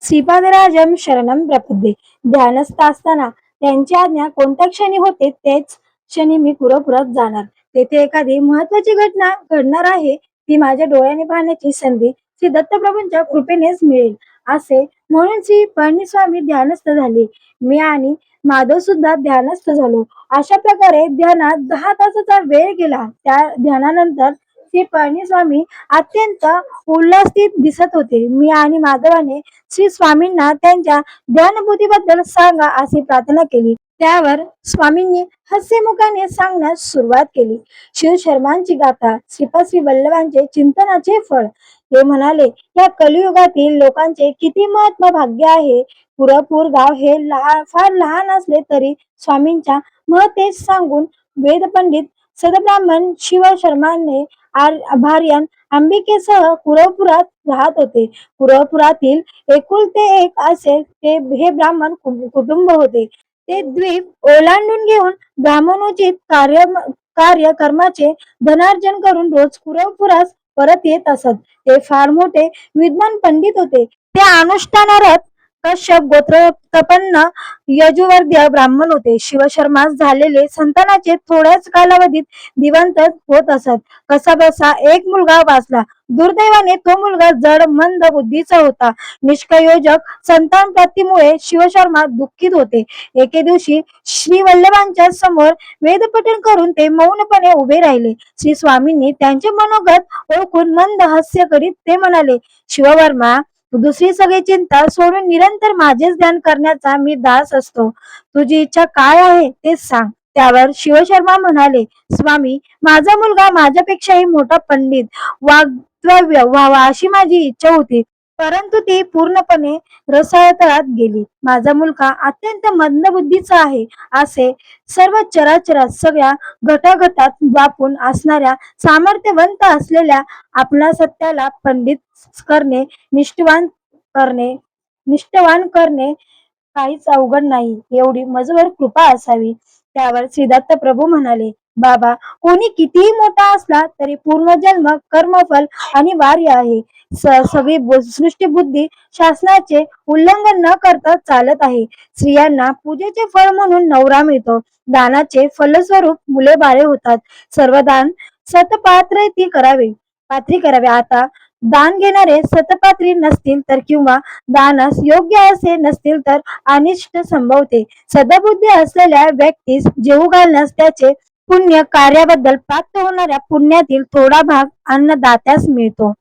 श्रीपादराजम शरणम प्रपद्ये. ध्यानस्थ असताना त्यांची आज्ञा कोणत्या क्षणी होते तेच क्षणी मी पुरपुरत जाणार. तेथे एखादी महत्वाची घटना घडणार आहे, ती माझ्या डोळ्याने पाहण्याची संधी श्री दत्तप्रभूंच्या कृपेनेच मिळेल असे म्हणून श्री पळणीस्वामी ध्यानस्थ झाले. मी आणि माधव सुद्धा ध्यानस्थ झालो. अशा प्रकारे ध्यानात 10 तासाचा वेळ गेला. त्या ध्यानानंतर श्री पळणीस्वामी अत्यंत उल्हासित दिसत होते. मी आणि माधवाने श्री स्वामींना त्यांच्या ध्यानभूतीबद्दल सांगा अशी प्रार्थना केली. त्यावर स्वामींनी हास्यमुखाने सांगण्यास सुरुवात केली. शिवशर्मांची गाथा, श्रीपाद श्री वल्लभांचे चिंतनाचे फळ. ते म्हणाले, या कलियुगातील लोकांचे किती महात्मा भाग्य आहे. पुरपूर गाव हे फार लहान असले तरी स्वामींच्या महतेस सांगून वेदपंडित सदब्राह्मण शिवशर्माने भार्यान अंबिकेसह कुरवपुरात राहत होते. कुरवपुरातील एकुलते एक असे ते हे ब्राह्मण कुटुंब होते. ते द्वीप ओलांडून घेऊन ब्राह्मणोचित कर्माचे धनार्जन करून रोज कुरवपुरास परत येत असत. ते फार मोठे विद्वान पंडित होते. ते अनुष्ठानारत कश्यप गोत्रतपन्न यजुवर्गीय ब्राह्मण होते. शिवशर्मास झालेले संतानाचे थोड्याच कालावधीत दिवंगत होत असत. कसाबसा एक मुलगा वाचला. दुर्दैवाने तो मुलगा जड मंद बुद्धीचा होता. निष्प्रयोजक संतान प्राप्तीमुळे शिवशर्मा दुःखित होते. एके दिवशी श्री वल्लभांच्या समोर वेदपठण करून ते मौनपणे उभे राहिले. श्री स्वामींनी त्यांचे मनोगत ओळखून मंद हास्य करीत ते म्हणाले, शिववर्मा, दुसरी सगळी चिंता सोडून निरंतर माझेच ध्यान करण्याचा मी दास असतो. तुझी इच्छा काय आहे ते सांग. त्यावर शिवशर्मा म्हणाले, स्वामी, माझा मुलगा माझ्यापेक्षाही मोठा पंडित वाग्व्य व्हावा अशी माझी इच्छा होती, परंतु ती पूर्णपणे रसातळात गेली. माझा मुलगा अत्यंत मंदबुद्धीचा आहे. असे सर्व चराचरात सगळ्या घटाघटात व्यापून असणाऱ्या सामर्थ्यवंत असलेल्या आपणा सत्याला पंडित करणे, निष्ठावान करणे काहीच अवघड नाही. एवढी मजवर कृपा असावी. त्यावर श्रीदत्त प्रभू म्हणाले, बाबा, कोणी कितीही मोठा असला तरी पूर्वजन्म कर्मफल अनिवार्य आहे. सगळी सृष्टी बुद्धी शासनाचे उल्लंघन न करता चालत आहे. स्त्रियांना पूजेचे फळ म्हणून नवरा मिळतो. दानाचे फलस्वरूप मुले बाळे होतात. सर्व दान सतपात्री करावे. आता दान घेणारे सतपात्री नसतील तर किंवा दानास योग्य असे नसतील तर अनिष्ट संभवते. सद्बुद्धी असलेल्या व्यक्तीस जेवू घालण्यास त्याचे पुण्य कार्याबद्दल प्राप्त होणाऱ्या पुण्यातील थोडा भाग अन्नदात्यास मिळतो.